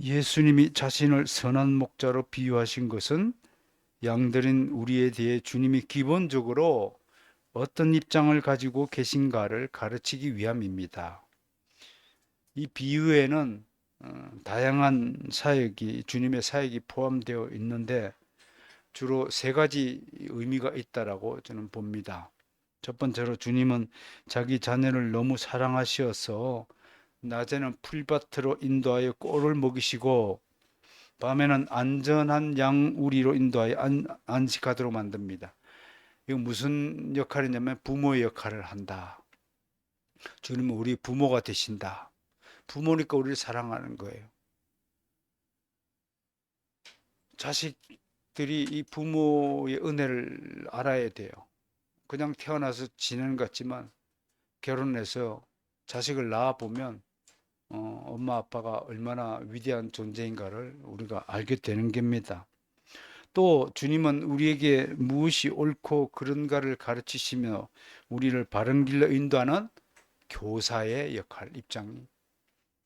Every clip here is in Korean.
예수님이 자신을 선한 목자로 비유하신 것은 양들인 우리에 대해 주님이 기본적으로 어떤 입장을 가지고 계신가를 가르치기 위함입니다. 이 비유에는 다양한 사역이 주님의 사역이 포함되어 있는데 주로 세 가지 의미가 있다라고 저는 봅니다. 첫 번째로 주님은 자기 자녀를 너무 사랑하시어서 낮에는 풀밭으로 인도하여 꼴을 먹이시고 밤에는 안전한 양우리로 인도하여 안식하도록 만듭니다. 이거 무슨 역할이냐면 부모의 역할을 한다. 주님은 우리 부모가 되신다. 부모니까 우리를 사랑하는 거예요. 자식들이 이 부모의 은혜를 알아야 돼요. 그냥 태어나서 지내는 것 같지만 결혼해서 자식을 낳아보면 엄마 아빠가 얼마나 위대한 존재인가를 우리가 알게 되는 겁니다. 또 주님은 우리에게 무엇이 옳고 그른가를 가르치시며 우리를 바른 길로 인도하는 교사의 역할, 입장이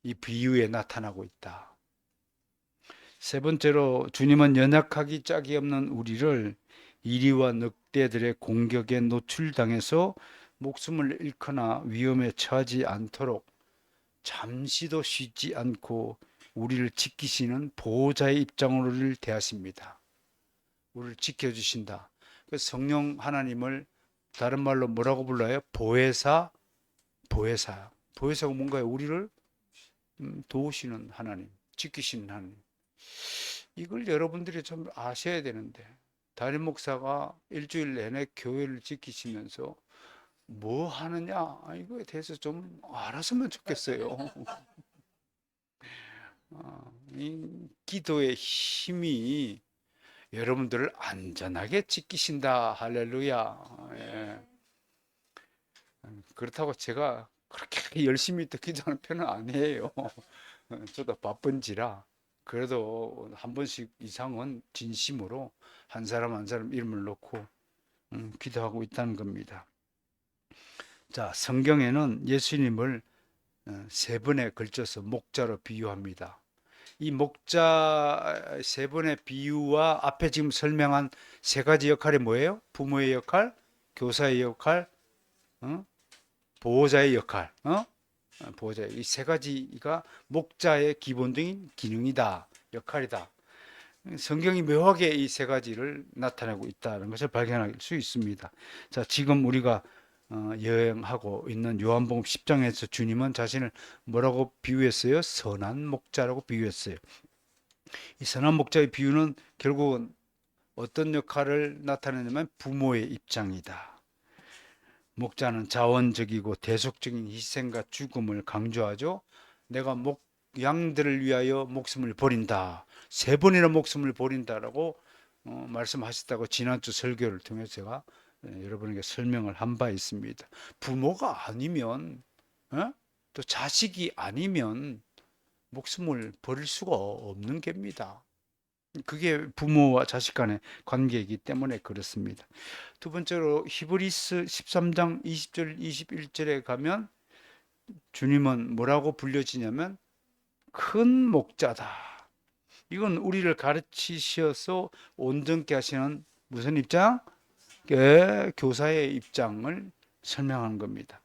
이 비유에 나타나고 있다. 세 번째로 주님은 연약하기 짝이 없는 우리를 이리와 늑대들의 공격에 노출당해서 목숨을 잃거나 위험에 처하지 않도록 잠시도 쉬지 않고 우리를 지키시는 보호자의 입장으로 우리를 대하십니다. 우리를 지켜주신다. 그 성령 하나님을 다른 말로 뭐라고 불러요? 보혜사, 보혜사. 보혜사가 뭔가요? 우리를 도우시는 하나님, 지키시는 하나님. 이걸 여러분들이 좀 아셔야 되는데 담임 목사가 일주일 내내 교회를 지키시면서 뭐 하느냐 이거에 대해서 좀 알았으면 좋겠어요. 이 기도의 힘이 여러분들을 안전하게 지키신다. 할렐루야. 예. 그렇다고 제가 그렇게 열심히 또 기도하는 편은 아니에요. 저도 바쁜지라 그래도 한 번씩 이상은 진심으로 한 사람 한 사람 이름을 놓고 기도하고 있다는 겁니다. 자, 성경에는 예수님을 세 번에 걸쳐서 목자로 비유합니다. 이 목자 세 번의 비유와 앞에 지금 설명한 세 가지 역할이 뭐예요? 부모의 역할, 교사의 역할, 어? 보호자의 역할, 보호자의 이 세 가지가 목자의 기본적인 기능이다, 역할이다. 성경이 묘하게 이 세 가지를 나타내고 있다는 것을 발견할 수 있습니다. 자, 지금 우리가 여행하고 있는 요한복음 10장에서 주님은 자신을 뭐라고 비유했어요? 선한 목자라고 비유했어요. 이 선한 목자의 비유는 결국은 어떤 역할을 나타내냐면 부모의 입장이다. 목자는 자원적이고 대속적인 희생과 죽음을 강조하죠. 내가 양들을 위하여 목숨을 버린다. 세 번이나 목숨을 버린다라고 말씀하셨다고 지난주 설교를 통해서 제가 여러분에게 설명을 한 바 있습니다. 부모가 아니면 또 자식이 아니면 목숨을 버릴 수가 없는 겁니다. 그게 부모와 자식 간의 관계이기 때문에 그렇습니다. 두 번째로 히브리스 13장 20절 21절에 가면 주님은 뭐라고 불려지냐면 큰 목자다. 이건 우리를 가르치셔서 온전케 하시는 무슨 입장? 교사의 입장을 설명한 겁니다.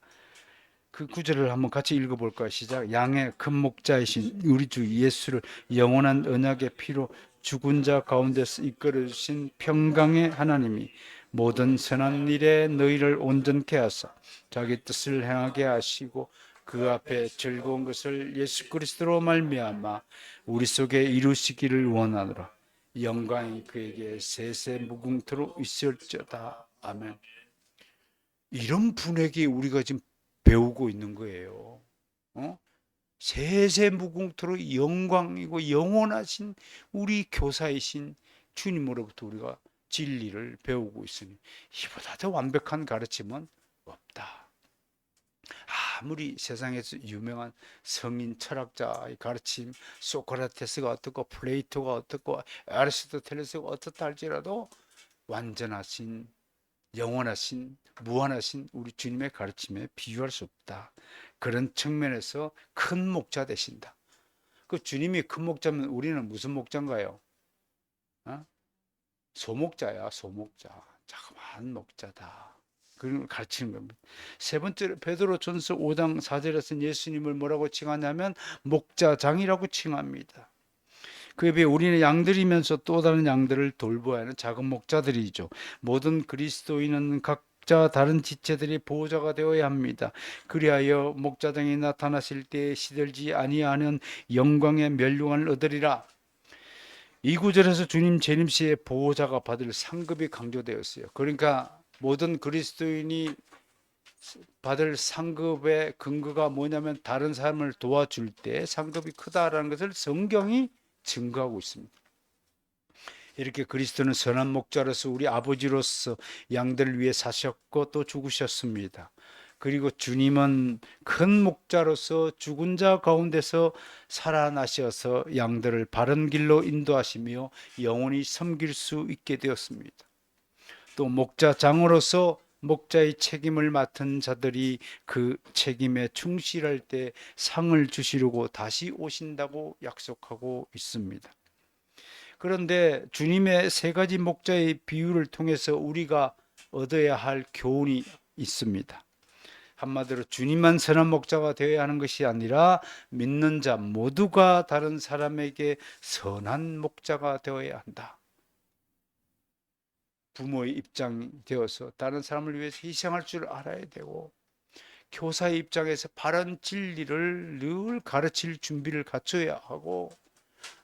그 구절을 한번 같이 읽어볼까요? 시작. 양의 큰 목자이신 우리 주 예수를 영원한 언약의 피로 죽은 자 가운데서 이끌어 주신 평강의 하나님이 모든 선한 일에 너희를 온전케 하사 자기 뜻을 행하게 하시고 그 앞에 즐거운 것을 예수 그리스도로 말미암아 우리 속에 이루시기를 원하노라. 영광이 그에게 세세 무궁토록 있을지어다. 아멘. 이런 분에게 우리가 지금 배우고 있는 거예요. 세세 무궁토록 영광이고 영원하신 우리 교사이신 주님으로부터 우리가 진리를 배우고 있으니 이보다 더 완벽한 가르침은 없다. 아무리 세상에서 유명한 성인 철학자의 가르침, 소크라테스가 어떻고 플레이토가 어떻고 아리스토텔레스가 어떻다 할지라도 완전하신 영원하신 무한하신 우리 주님의 가르침에 비유할 수 없다. 그런 측면에서 큰 목자 되신다. 그 주님이 큰 목자면 우리는 무슨 목자인가요? 어? 소목자야, 소목자. 자그마한 목자다. 그런 걸 가르치는 겁니다. 세 번째로 베드로전서 5장 4절에서 예수님을 뭐라고 칭하냐면 목자장이라고 칭합니다. 그에 비해 우리는 양들이면서 또 다른 양들을 돌보아야 하는 작은 목자들이죠. 모든 그리스도인은 각자 다른 지체들이 보호자가 되어야 합니다. 그리하여 목자장이 나타나실 때 시들지 아니하는 영광의 멸류관을 얻으리라. 이 구절에서 주님 재림시에 보호자가 받을 상급이 강조되었어요. 그러니까 모든 그리스도인이 받을 상급의 근거가 뭐냐면 다른 사람을 도와줄 때 상급이 크다라는 것을 성경이 증거하고 있습니다. 이렇게 그리스도는 선한 목자로서 우리 아버지로서 양들을 위해 사셨고 또 죽으셨습니다. 그리고 주님은 큰 목자로서 죽은 자 가운데서 살아나셔서 양들을 바른 길로 인도하시며 영원히 섬길 수 있게 되었습니다. 또 목자장으로서 목자의 책임을 맡은 자들이 그 책임에 충실할 때 상을 주시려고 다시 오신다고 약속하고 있습니다. 그런데 주님의 세 가지 목자의 비유를 통해서 우리가 얻어야 할 교훈이 있습니다. 한마디로 주님만 선한 목자가 되어야 하는 것이 아니라 믿는 자 모두가 다른 사람에게 선한 목자가 되어야 한다. 부모의 입장이 되어서 다른 사람을 위해서 희생할 줄 알아야 되고, 교사의 입장에서 바른 진리를 늘 가르칠 준비를 갖춰야 하고,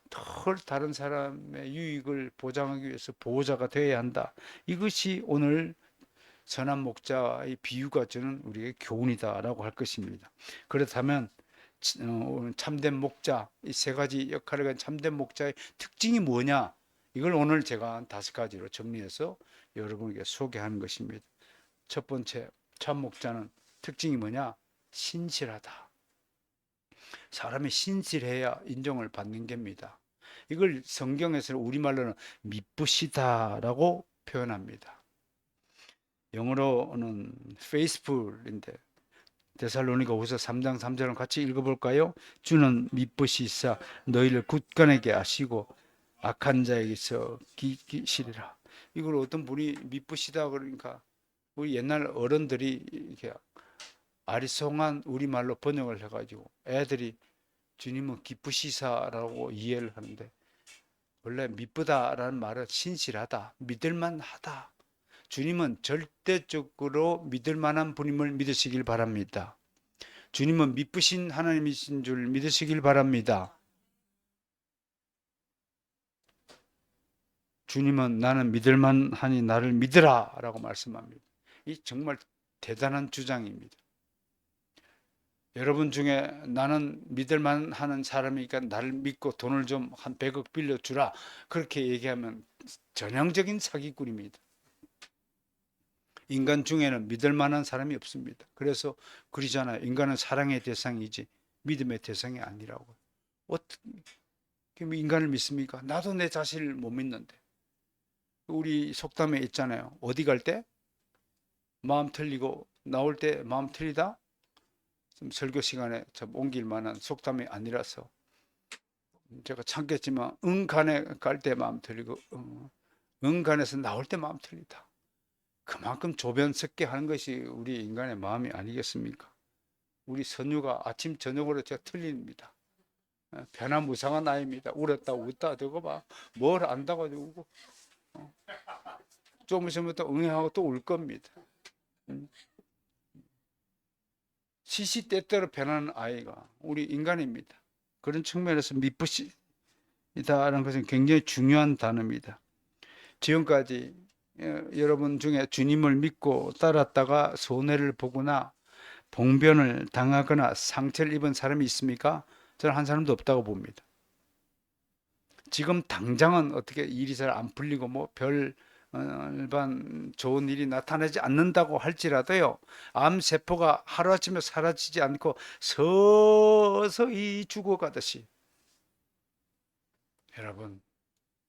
늘 다른 사람의 유익을 보장하기 위해서 보호자가 되어야 한다. 이것이 오늘 선한 목자의 비유가 주는 우리의 교훈이다라고 할 것입니다. 그렇다면 참된 목자, 이 세 가지 역할을 가진 참된 목자의 특징이 뭐냐? 이걸 오늘 제가 한 5가지로 정리해서 여러분에게 소개하는 것입니다. 첫 번째, 참 목자는 특징이 뭐냐? 신실하다. 사람이 신실해야 인정을 받는 겁니다. 이걸 성경에서는 우리말로는 미쁘시다라고 표현합니다. 영어로는 faithful인데 데살로니가 후서 3장 3절을 같이 읽어볼까요? 주는 미쁘시사 너희를 굳건하게 하시고 악한 자에게서 기시리라. 이걸 어떤 분이 미쁘시다 그러니까 우리 옛날 어른들이 이렇게 아리송한 우리말로 번역을 해가지고 애들이 주님은 기쁘시사라고 이해를 하는데, 원래 미쁘다라는 말은 신실하다, 믿을만하다. 주님은 절대적으로 믿을만한 분임을 믿으시길 바랍니다. 주님은 미쁘신 하나님이신 줄 믿으시길 바랍니다. 주님은 나는 믿을만하니 나를 믿으라 라고 말씀합니다. 이 정말 대단한 주장입니다. 여러분 중에 나는 믿을만한 사람이니까 나를 믿고 돈을 좀 한 100억 빌려주라 그렇게 얘기하면 전형적인 사기꾼입니다. 인간 중에는 믿을 만한 사람이 없습니다. 그래서 그러잖아요. 인간은 사랑의 대상이지 믿음의 대상이 아니라고. 어떻게 인간을 믿습니까? 나도 내 자신을 못 믿는데. 우리 속담에 있잖아요. 어디 갈 때 마음 틀리고 나올 때 마음 틀리다. 좀 설교 시간에 좀 옮길 만한 속담이 아니라서 제가 참겠지만 응간에 갈 때 마음 틀리고 응간에서 나올 때 마음 틀리다. 그만큼 조변석게 하는 것이 우리 인간의 마음이 아니겠습니까? 우리 선유가 아침 저녁으로 제가 틀립니다. 변화무쌍한 아이입니다. 울었다 웃다 저거 봐. 뭘 안다고 우고 좀 있으면 또 응애하고 또 울 겁니다. 시시때때로 변하는 아이가 우리 인간입니다. 그런 측면에서 미쁘시다라는 것은 굉장히 중요한 단어입니다. 지금까지 여러분 중에 주님을 믿고 따랐다가 손해를 보거나 봉변을 당하거나 상처를 입은 사람이 있습니까? 저는 한 사람도 없다고 봅니다. 지금 당장은 어떻게 일이 잘 안 풀리고 뭐 별반 좋은 일이 나타나지 않는다고 할지라도요, 암세포가 하루아침에 사라지지 않고 서서히 죽어가듯이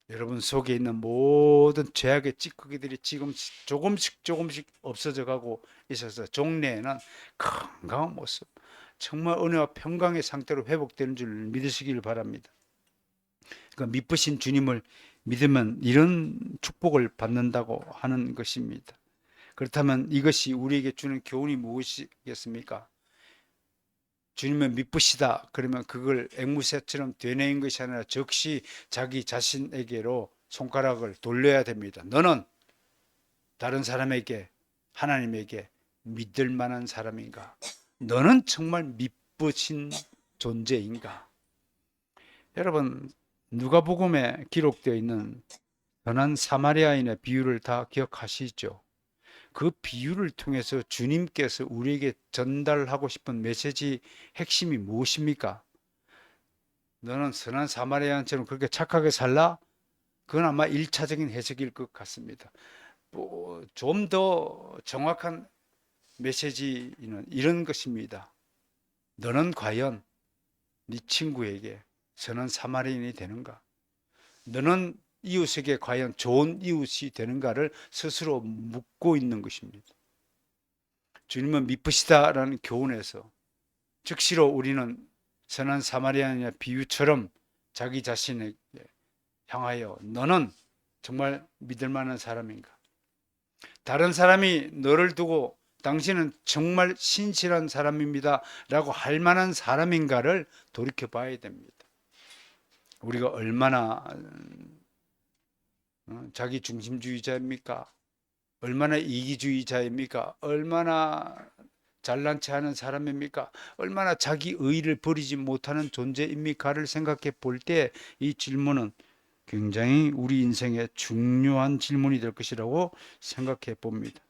여러분 속에 있는 모든 죄악의 찌꺼기들이 지금 조금씩 없어져 가고 있어서 종래에는 건강한 모습, 정말 은혜와 평강의 상태로 회복되는 줄 믿으시길 바랍니다. 그러니까 믿으신 주님을 믿으면 이런 축복을 받는다고 하는 것입니다. 그렇다면 이것이 우리에게 주는 교훈이 무엇이겠습니까? 주님을 믿으시다 그러면 그걸 앵무새처럼 되뇌인 것이 아니라 즉시 자기 자신에게로 손가락을 돌려야 됩니다. 너는 다른 사람에게, 하나님에게 믿을 만한 사람인가? 너는 정말 믿으신 존재인가? 여러분, 누가복음에 기록되어 있는 선한 사마리아인의 비유를 다 기억하시죠? 그 비유를 통해서 주님께서 우리에게 전달하고 싶은 메시지 핵심이 무엇입니까? 너는 선한 사마리아인처럼 그렇게 착하게 살라? 그건 아마 1차적인 해석일 것 같습니다. 좀 더 정확한 메시지는 이런 것입니다. 너는 과연 네 친구에게 선한 사마리아인이 되는가? 너는 이웃에게 과연 좋은 이웃이 되는가를 스스로 묻고 있는 것입니다. 주님은 믿으시다라는 교훈에서 즉시로 우리는 선한 사마리아인의 비유처럼 자기 자신에게 향하여 너는 정말 믿을 만한 사람인가? 다른 사람이 너를 두고 당신은 정말 신실한 사람입니다 라고 할 만한 사람인가를 돌이켜 봐야 됩니다. 우리가 얼마나 자기 중심주의자입니까? 얼마나 이기주의자입니까? 얼마나 잘난 체 하는 사람입니까? 얼마나 자기 의의를 버리지 못하는 존재입니까를 생각해 볼 때 이 질문은 굉장히 우리 인생의 중요한 질문이 될 것이라고 생각해 봅니다.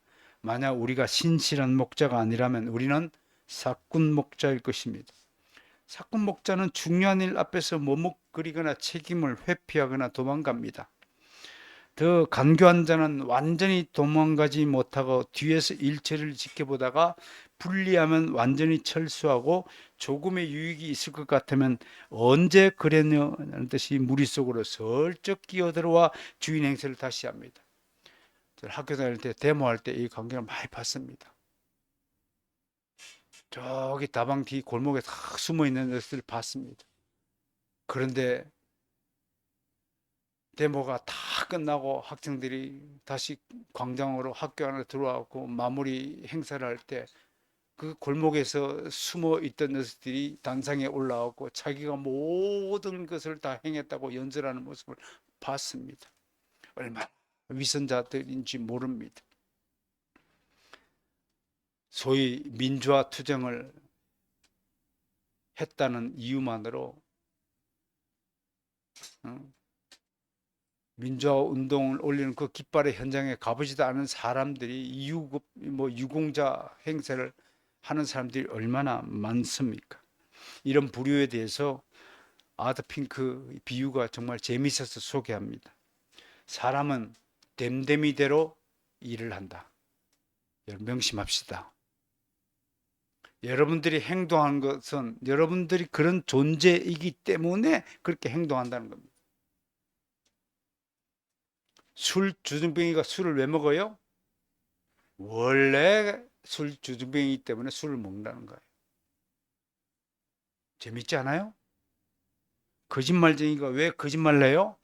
만약 우리가 신실한 목자가 아니라면 우리는 사꾼 목자일 것입니다. 사꾼 목자는 중요한 일 앞에서 머뭇거리거나 책임을 회피하거나 도망갑니다. 더 간교한 자는 완전히 도망가지 못하고 뒤에서 일처리를 지켜보다가 불리하면 완전히 철수하고 조금의 유익이 있을 것 같으면 언제 그랬냐는 듯이 무리 속으로 슬쩍 끼어들어와 주인 행세를 다시 합니다. 학교 다닐 때 데모할 때 이 광경을 많이 봤습니다. 저기 다방 뒤 골목에 다 숨어 있는 것들을 봤습니다. 그런데 데모가 다 끝나고 학생들이 다시 광장으로 학교 안에 들어와고 마무리 행사를 할 때 그 골목에서 숨어 있던 녀석들이 단상에 올라왔고 자기가 모든 것을 다 행했다고 연설하는 모습을 봤습니다. 얼마나 위선자들인지 모릅니다. 소위 민주화 투쟁을 했다는 이유만으로 민주화 운동을 올리는 그 깃발의 현장에 가보지도 않은 사람들이 유공자 행세를 하는 사람들이 얼마나 많습니까? 이런 부류에 대해서 아더 핑크 비유가 정말 재미있어서 소개합니다. 사람은 됨됨이대로 일을 한다. 여러분 명심합시다. 여러분들이 행동하는 것은 여러분들이 그런 존재이기 때문에 그렇게 행동한다는 겁니다. 술 주정뱅이가 술을 왜 먹어요? 원래 술 주정뱅이기 때문에 술을 먹는다는 거예요. 재밌지 않아요? 거짓말쟁이가 왜 거짓말을 해요?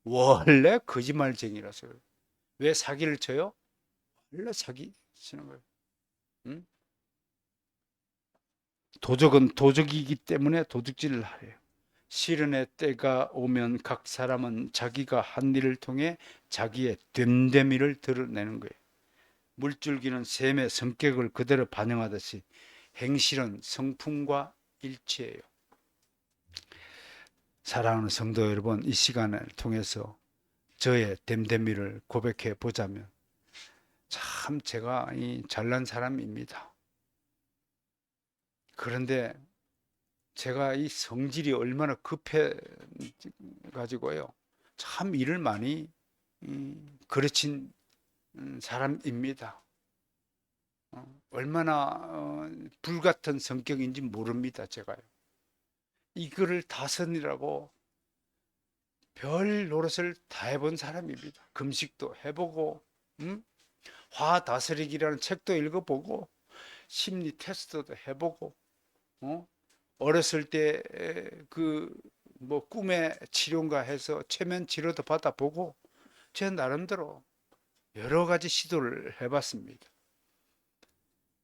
원래 거짓말쟁이라서요. 왜 사기를 쳐요? 원래 사기 치는 거예요. 응? 도적은 도적이기 때문에 도둑질을 해요. 시련의 때가 오면 각 사람은 자기가 한 일을 통해 자기의 됨됨이를 드러내는 거예요. 물줄기는 샘의 성격을 그대로 반영하듯이 행실은 성품과 일치해요. 사랑하는 성도 여러분, 이 시간을 통해서 저의 됨됨이를 고백해 보자면 참 제가 잘난 사람입니다. 그런데 제가 이 성질이 얼마나 급해 가지고요. 참 일을 많이 그르친 사람입니다. 얼마나 불같은 성격인지 모릅니다. 제가요. 이거를 다스리라고 별 노릇을 다 해본 사람입니다. 금식도 해보고 화 다스리기라는 책도 읽어보고 심리 테스트도 해보고 어? 어렸을 때 그 뭐 꿈의 치료인가 해서 최면 치료도 받아보고 제 나름대로 여러 가지 시도를 해봤습니다.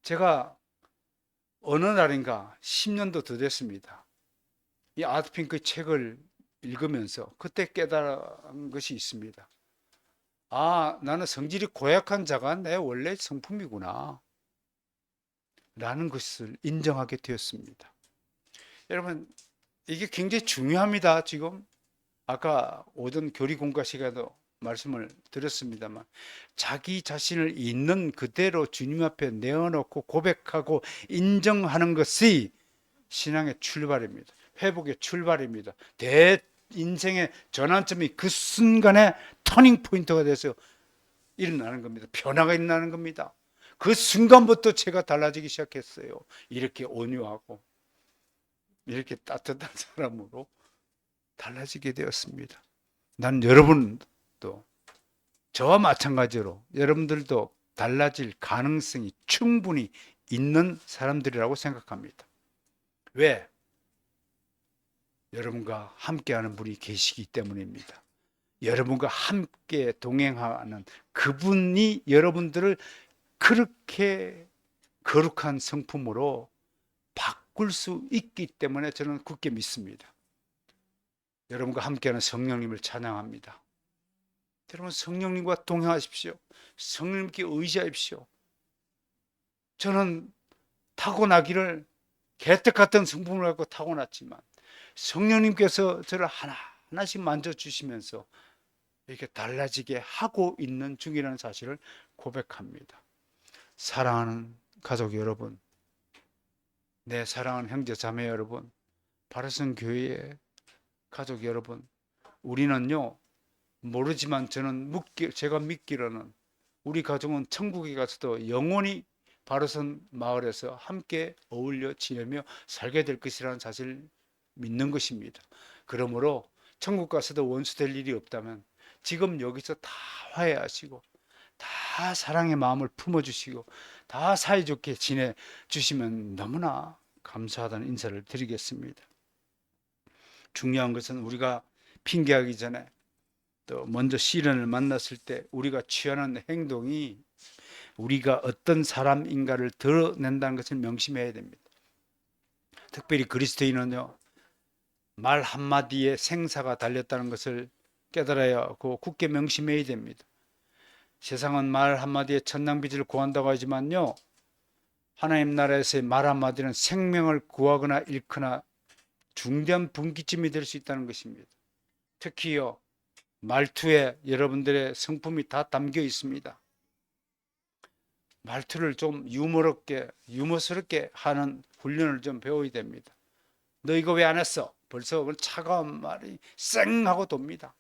제가 어느 날인가 10년도 더 됐습니다. 이 아트핑크 책을 읽으면서 그때 깨달은 것이 있습니다. 아, 나는 성질이 고약한 자가 내 원래 성품이구나 라는 것을 인정하게 되었습니다. 여러분, 이게 굉장히 중요합니다. 지금 아까 오전 교리 공과 시간에도 말씀을 드렸습니다만 자기 자신을 있는 그대로 주님 앞에 내어놓고 고백하고 인정하는 것이 신앙의 출발입니다. 회복의 출발입니다. 인생의 전환점이 그 순간에 터닝 포인트가 돼서 일어나는 겁니다. 변화가 일어나는 겁니다. 그 순간부터 제가 달라지기 시작했어요. 이렇게 온유하고 이렇게 따뜻한 사람으로 달라지게 되었습니다. 난 여러분도 저와 마찬가지로 여러분들도 달라질 가능성이 충분히 있는 사람들이라고 생각합니다. 왜? 여러분과 함께하는 분이 계시기 때문입니다. 여러분과 함께 동행하는 그분이 여러분들을 그렇게 거룩한 성품으로 바꿀 수 있기 때문에 저는 굳게 믿습니다. 여러분과 함께하는 성령님을 찬양합니다. 여러분, 성령님과 동행하십시오. 성령님께 의지하십시오. 저는 타고나기를 개떡 같은 성품을 갖고 타고났지만 성령님께서 저를 하나씩 만져주시면서 이렇게 달라지게 하고 있는 중이라는 사실을 고백합니다. 사랑하는 가족 여러분, 내 사랑하는 형제 자매 여러분, 바르선 교회의 가족 여러분, 우리는요 모르지만 제가 믿기로는 우리 가족은 천국에 가서도 영원히 바르선 마을에서 함께 어울려 지내며 살게 될 것이라는 사실을 믿는 것입니다. 그러므로 천국 가서도 원수 될 일이 없다면 지금 여기서 다 화해하시고 다 사랑의 마음을 품어주시고 다 사이좋게 지내주시면 너무나 감사하다는 인사를 드리겠습니다. 중요한 것은 우리가 핑계하기 전에 또 먼저 시련을 만났을 때 우리가 취하는 행동이 우리가 어떤 사람인가를 드러낸다는 것을 명심해야 됩니다. 특별히 그리스도인은요, 말 한마디에 생사가 달렸다는 것을 깨달아야 하고 굳게 명심해야 됩니다. 세상은 말 한마디에 천당빚을 구한다고 하지만요, 하나님 나라에서의 말 한마디는 생명을 구하거나 잃거나 중대한 분기점이 될 수 있다는 것입니다. 특히요, 말투에 여러분들의 성품이 다 담겨 있습니다. 말투를 좀 유머스럽게 하는 훈련을 좀 배워야 됩니다. 너 이거 왜 안 했어? 벌써 차가운 말이 쌩하고 돕니다.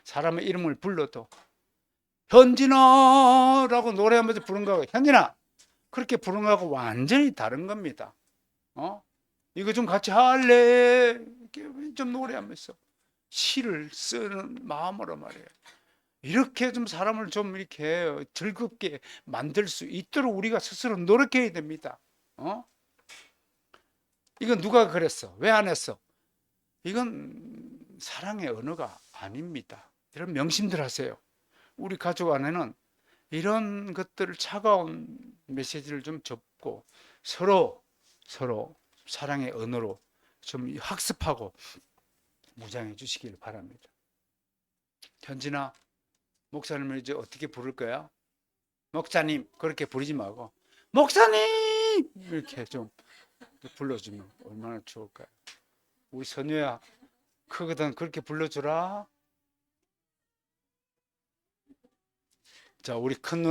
사람의 이름을 불러도 현진아라고 노래하면서 부른 거하고 현진아 그렇게 부른 거하고 완전히 다른 겁니다. 이거 좀 같이 할래? 이렇게 좀 노래하면서 시를 쓰는 마음으로 말이에요. 이렇게 좀 사람을 좀 이렇게 즐겁게 만들 수 있도록 우리가 스스로 노력해야 됩니다. 이건 누가 그랬어? 왜 안 했어? 이건 사랑의 언어가 아닙니다. 이런 명심들 하세요. 우리 가족 안에는 이런 것들을 차가운 메시지를 좀 접고 서로 사랑의 언어로 좀 학습하고 무장해 주시길 바랍니다. 현진아, 목사님을 이제 어떻게 부를 거야? 목사님 그렇게 부르지 말고 목사님 이렇게 좀 불러주면 얼마나 좋을까요? 우리 선유야 크거든 그렇게 불러주라. 자, 우리 큰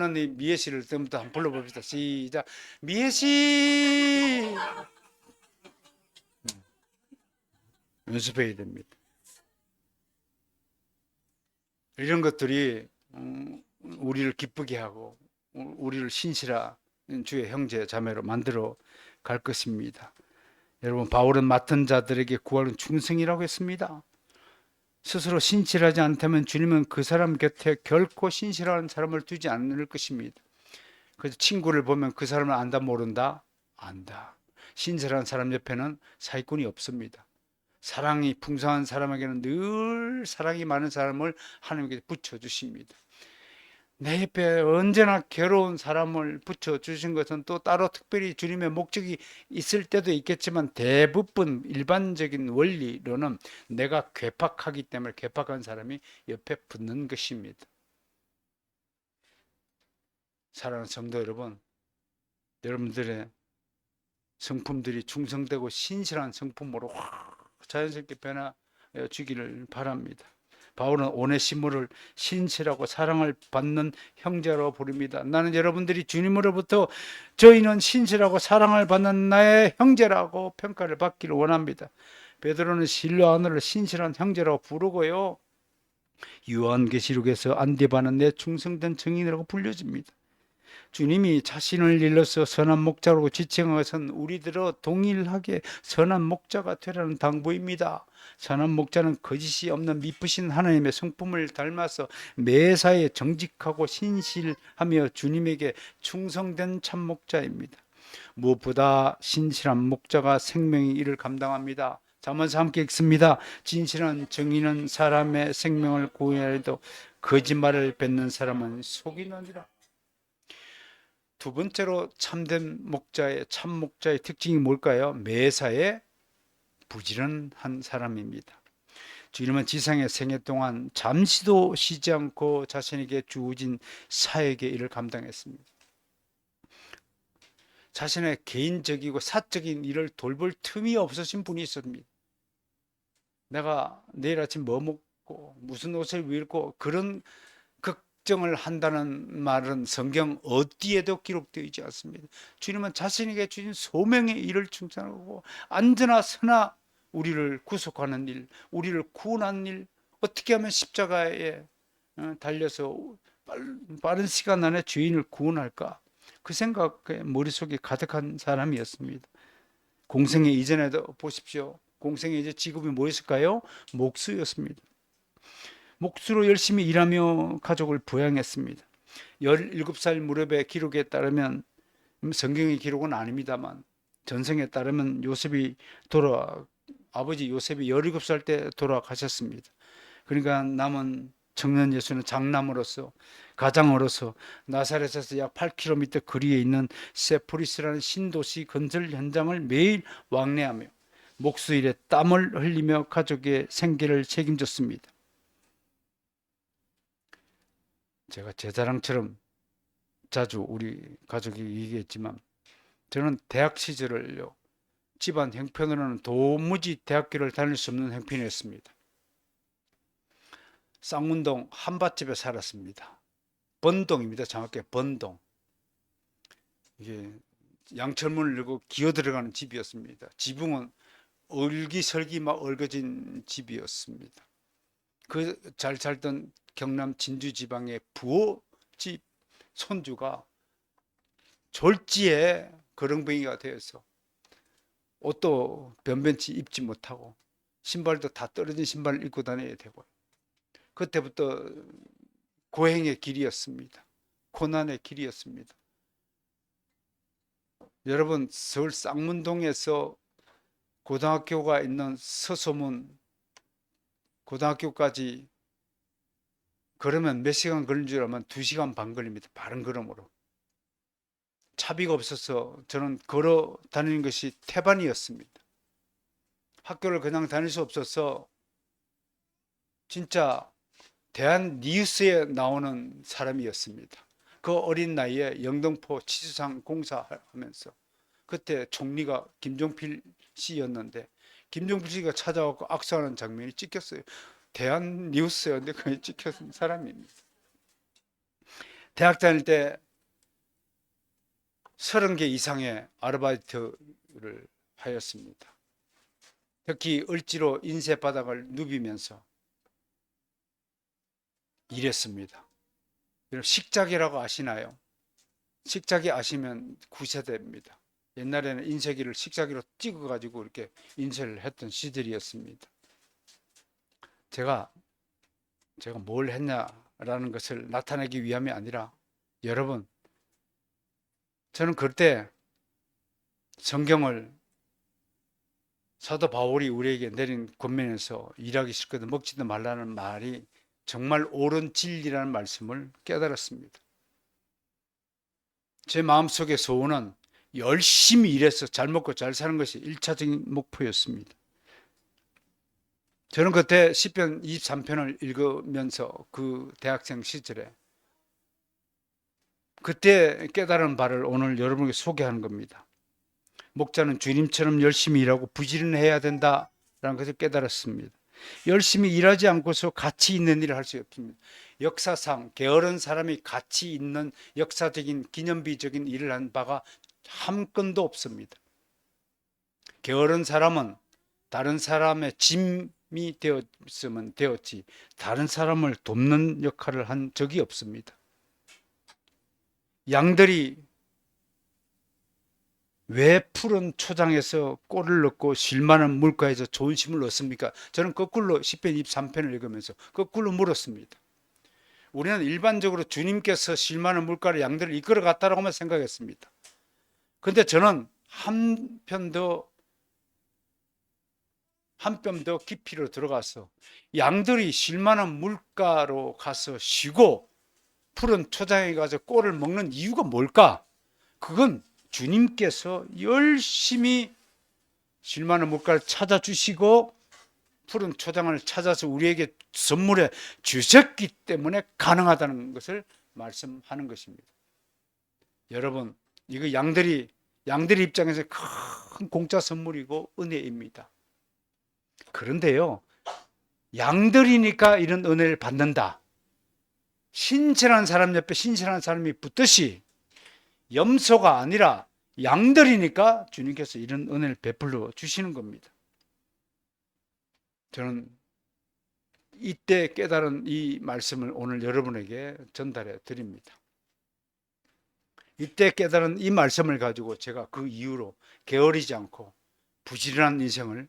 언니 미애 씨를 지금부터 한번 불러봅시다. 시작. 미애 씨 연습해야 됩니다. 이런 것들이 우리를 기쁘게 하고 우리를 신실한 주의 형제 자매로 만들어 갈 것입니다. 여러분, 바울은 맡은 자들에게 구하는 충성이라고 했습니다. 스스로 신실하지 않다면 주님은 그 사람 곁에 결코 신실한 사람을 두지 않을 것입니다. 그래서 친구를 보면 그 사람을 안다 모른다? 안다. 신실한 사람 옆에는 사기꾼이 없습니다. 사랑이 풍성한 사람에게는 늘 사랑이 많은 사람을 하나님께서 붙여주십니다. 내 옆에 언제나 괴로운 사람을 붙여주신 것은 또 따로 특별히 주님의 목적이 있을 때도 있겠지만, 대부분 일반적인 원리로는 내가 괴팍하기 때문에 괴팍한 사람이 옆에 붙는 것입니다. 사랑하는 성도 여러분, 여러분들의 성품들이 충성되고 신실한 성품으로 자연스럽게 변화 주기를 바랍니다. 바울은 오네시모를 신실하고 사랑을 받는 형제라고 부릅니다. 나는 여러분들이 주님으로부터 저희는 신실하고 사랑을 받는 나의 형제라고 평가를 받기를 원합니다. 베드로는 실로아너를 신실한 형제라고 부르고요, 요한계시록에서 안디바는 내 충성된 증인이라고 불려집니다. 주님이 자신을 일러서 선한 목자라고 지칭한 것은 우리들어 동일하게 선한 목자가 되라는 당부입니다. 선한 목자는 거짓이 없는 미쁘신 하나님의 성품을 닮아서 매사에 정직하고 신실하며 주님에게 충성된 참 목자입니다. 무엇보다 신실한 목자가 생명의 일을 감당합니다. 잠언서 함께 읽습니다. 진실한 정의는 사람의 생명을 구해도 거짓말을 뱉는 사람은 속이느니라. 두 번째로 참된 목자의 참 목자의 특징이 뭘까요? 매사에 부지런한 사람입니다. 주님은 지상의 생애 동안 잠시도 쉬지 않고 자신에게 주어진 사역의 일을 감당했습니다. 자신의 개인적이고 사적인 일을 돌볼 틈이 없으신 분이 있습니다. 내가 내일 아침 뭐 먹고 무슨 옷을 입고 그런 걱정을 한다는 말은 성경 어디에도 기록되어 있지 않습니다. 주님은 자신에게 주신 소명의 일을 충성하고 안전하 선하 우리를 구속하는 일, 우리를 구원하는 일, 어떻게 하면 십자가에 달려서 빠른 시간 안에 죄인을 구원할까, 그 생각에 머릿속에 가득한 사람이었습니다. 공생애 이전에도 보십시오. 공생애 이제 직업이 뭐였을까요? 목수였습니다. 목수로 열심히 일하며 가족을 부양했습니다. 17살 무렵의 기록에 따르면, 성경의 기록은 아닙니다만 전성에 따르면 아버지 요셉이 17살 때 돌아가셨습니다. 그러니까 남은 청년 예수는 장남으로서, 가장으로서 나사렛에서 약 8km 거리에 있는 세포리스라는 신도시 건설 현장을 매일 왕래하며 목수일에 땀을 흘리며 가족의 생계를 책임졌습니다. 제가 제 자랑처럼 자주 우리 가족이 얘기했지만, 저는 대학 시절을요, 집안 형편으로는 도무지 대학교를 다닐 수 없는 형편이었습니다. 쌍문동 한밭집에 살았습니다. 번동입니다. 정확히 번동. 이게 양철문을 열고 기어 들어가는 집이었습니다. 지붕은 얼기설기 막 얽어진 집이었습니다. 그 잘 살던 경남 진주 지방의 부호집 손주가 졸지에 거렁뱅이가 되어서 옷도 변변치 입지 못하고 신발도 다 떨어진 신발을 입고 다녀야 되고, 그때부터 고행의 길이었습니다. 고난의 길이었습니다. 여러분, 서울 쌍문동에서 고등학교가 있는 서소문 고등학교까지 걸으면 몇 시간 걸린 줄 알면 2시간 반 걸립니다. 바른 걸음으로. 차비가 없어서 저는 걸어 다니는 것이 태반이었습니다. 학교를 그냥 다닐 수 없어서 진짜 대한 뉴스에 나오는 사람이었습니다. 그 어린 나이에 영등포 치수상 공사하면서, 그때 총리가 김종필 씨였는데 김종필 씨가 찾아와서 악수하는 장면이 찍혔어요. 대한 뉴스였는데 그게 찍힌 사람입니다. 대학 다닐 때 30개 이상의 아르바이트를 하였습니다. 특히 을지로 인쇄바닥을 누비면서 일했습니다. 식자기라고 아시나요? 식자기 아시면 구세대입니다. 옛날에는 인쇄기를 식자기로 찍어가지고 이렇게 인쇄를 했던 시절이었습니다. 제가 뭘 했냐라는 것을 나타내기 위함이 아니라, 여러분, 저는 그때 성경을 사도 바울이 우리에게 내린 권면에서 일하기 싫거든 먹지도 말라는 말이 정말 옳은 진리라는 말씀을 깨달았습니다. 제 마음속의 소원은 열심히 일해서 잘 먹고 잘 사는 것이 1차적인 목표였습니다. 저는 그때 시편 23편을 읽으면서 그 대학생 시절에 그때 깨달은 바를 오늘 여러분에게 소개하는 겁니다. 목자는 주님처럼 열심히 일하고 부지런해야 된다라는 것을 깨달았습니다. 열심히 일하지 않고서 가치 있는 일을 할 수 없습니다. 역사상 게으른 사람이 가치 있는 역사적인 기념비적인 일을 한 바가 한 건도 없습니다. 게으른 사람은 다른 사람의 짐이 되었으면 되었지 다른 사람을 돕는 역할을 한 적이 없습니다. 양들이 왜 푸른 초장에서 꼴을 넣고 실만한 물가에서 좋은 심을 얻습니까? 저는 거꾸로 시편 23편을 읽으면서 거꾸로 물었습니다. 우리는 일반적으로 주님께서 실만한 물가로 양들을 이끌어 갔다라고만 생각했습니다. 근데 저는 한 뼘 더 깊이로 들어가서 양들이 실만한 물가로 가서 쉬고 푸른 초장에 가서 꼴을 먹는 이유가 뭘까? 그건 주님께서 열심히 실만한 물가를 찾아주시고 푸른 초장을 찾아서 우리에게 선물해 주셨기 때문에 가능하다는 것을 말씀하는 것입니다. 여러분, 이거 양들이 입장에서 큰 공짜 선물이고 은혜입니다. 그런데요, 양들이니까 이런 은혜를 받는다. 신실한 사람 옆에 신실한 사람이 붙듯이 염소가 아니라 양들이니까 주님께서 이런 은혜를 베풀어 주시는 겁니다. 저는 이때 깨달은 이 말씀을 오늘 여러분에게 전달해 드립니다. 이때 깨달은 이 말씀을 가지고 제가 그 이후로 게으르지 않고 부지런한 인생을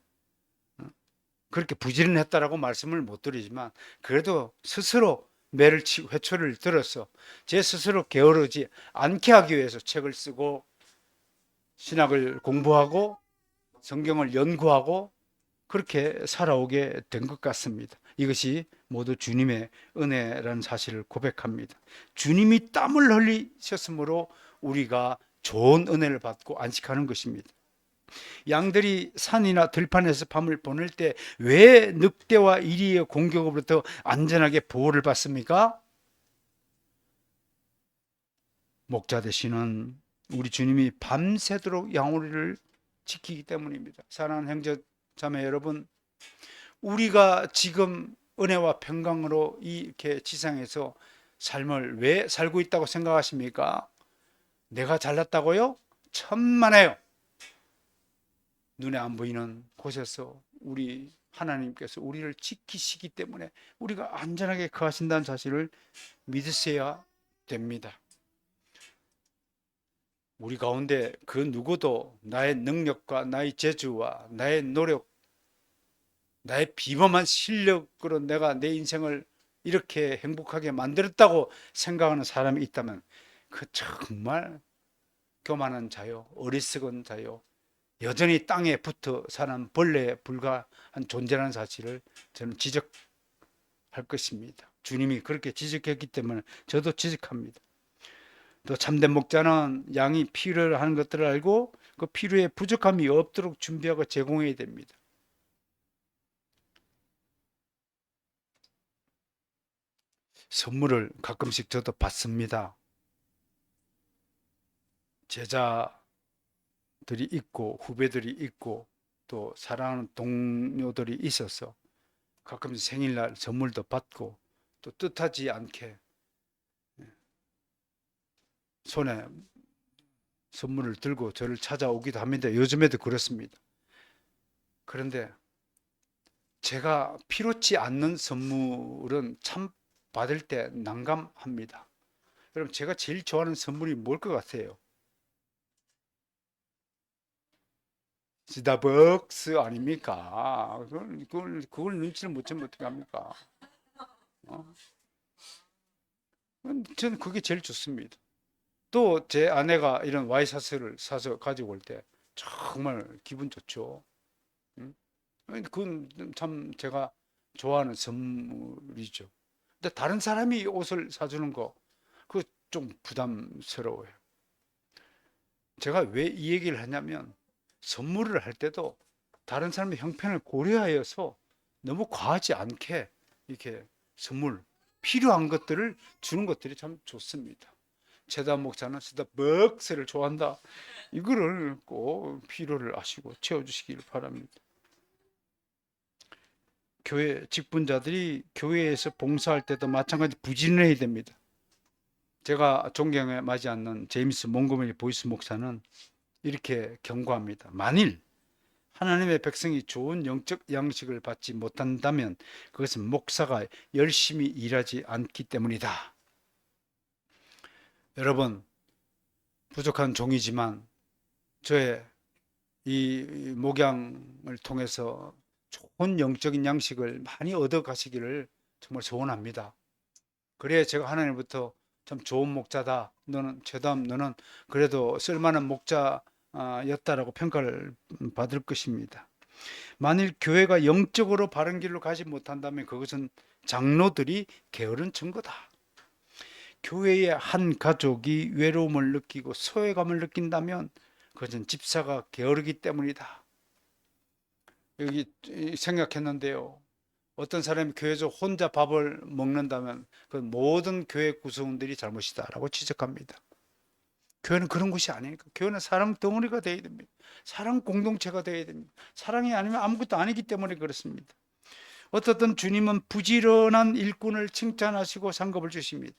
그렇게 부지런했다라고 말씀을 못 드리지만 그래도 스스로 매를 치고 회초리를 들어서 제 스스로 게으르지 않게 하기 위해서 책을 쓰고 신학을 공부하고 성경을 연구하고 그렇게 살아오게 된 것 같습니다. 이것이 모두 주님의 은혜라는 사실을 고백합니다. 주님이 땀을 흘리셨으므로 우리가 좋은 은혜를 받고 안식하는 것입니다. 양들이 산이나 들판에서 밤을 보낼 때 왜 늑대와 이리의 공격으로부터 안전하게 보호를 받습니까? 목자 되시는 우리 주님이 밤새도록 양우리를 지키기 때문입니다. 사랑하는 형제 자매 여러분, 우리가 지금 은혜와 평강으로 이렇게 지상에서 삶을 왜 살고 있다고 생각하십니까? 내가 잘났다고요? 천만에요. 눈에 안 보이는 곳에서 우리 하나님께서 우리를 지키시기 때문에 우리가 안전하게 거하신다는 사실을 믿으셔야 됩니다. 우리 가운데 그 누구도 나의 능력과 나의 재주와 나의 노력, 나의 비범한 실력으로 내가 내 인생을 이렇게 행복하게 만들었다고 생각하는 사람이 있다면 그 정말 교만한 자요, 어리석은 자요, 여전히 땅에 붙어 사는 벌레에 불과한 존재라는 사실을 저는 지적할 것입니다. 주님이 그렇게 지적했기 때문에 저도 지적합니다. 또 참된 목자는 양이 필요를 하는 것들을 알고 그 필요에 부족함이 없도록 준비하고 제공해야 됩니다. 선물을 가끔씩 저도 받습니다. 제자들이 있고 후배들이 있고 또 사랑하는 동료들이 있어서 가끔 생일날 선물도 받고 또 뜻하지 않게 손에 선물을 들고 저를 찾아오기도 합니다. 요즘에도 그렇습니다. 그런데 제가 필요치 않는 선물은 참 받을 때 난감합니다. 그럼 제가 제일 좋아하는 선물이 뭘 것 같아요? 스타벅스 아닙니까? 그걸 눈치를 못 채면 어떻게 합니까? 어? 저는 그게 제일 좋습니다. 또 제 아내가 이런 와이셔츠를 사서 가지고 올 때 정말 기분 좋죠. 그건 참 제가 좋아하는 선물이죠. 근데 다른 사람이 옷을 사주는 거, 그거 좀 부담스러워요. 제가 왜 이 얘기를 하냐면, 선물을 할 때도 다른 사람의 형편을 고려하여서 너무 과하지 않게 이렇게 선물, 필요한 것들을 주는 것들이 참 좋습니다. 제담 목사는 쓰다 먹새를 좋아한다. 이거를 꼭 필요를 아시고 채워주시길 바랍니다. 교회 직분자들이 교회에서 봉사할 때도 마찬가지 부지런해야 됩니다. 제가 존경에 맞지 않는 제임스 몽고메리 보이스 목사는 이렇게 경고합니다. 만일 하나님의 백성이 좋은 영적 양식을 받지 못한다면 그것은 목사가 열심히 일하지 않기 때문이다. 여러분, 부족한 종이지만 저의 이 목양을 통해서 좋은 영적인 양식을 많이 얻어 가시기를 정말 소원합니다. 그래야 제가 하나님부터 참 좋은 목자다. 너는 최담 너는 그래도 쓸만한 목자였다라고 평가를 받을 것입니다. 만일 교회가 영적으로 바른 길로 가지 못한다면 그것은 장로들이 게으른 증거다. 교회의 한 가족이 외로움을 느끼고 소외감을 느낀다면 그것은 집사가 게으르기 때문이다. 여기 생각했는데요. 어떤 사람이 교회에서 혼자 밥을 먹는다면 그 모든 교회 구성원들이 잘못이다라고 지적합니다. 교회는 그런 곳이 아니니까. 교회는 사랑 덩어리가 되어야 됩니다. 사랑 공동체가 되어야 됩니다. 사랑이 아니면 아무것도 아니기 때문에 그렇습니다. 어떻든 주님은 부지런한 일꾼을 칭찬하시고 상급을 주십니다.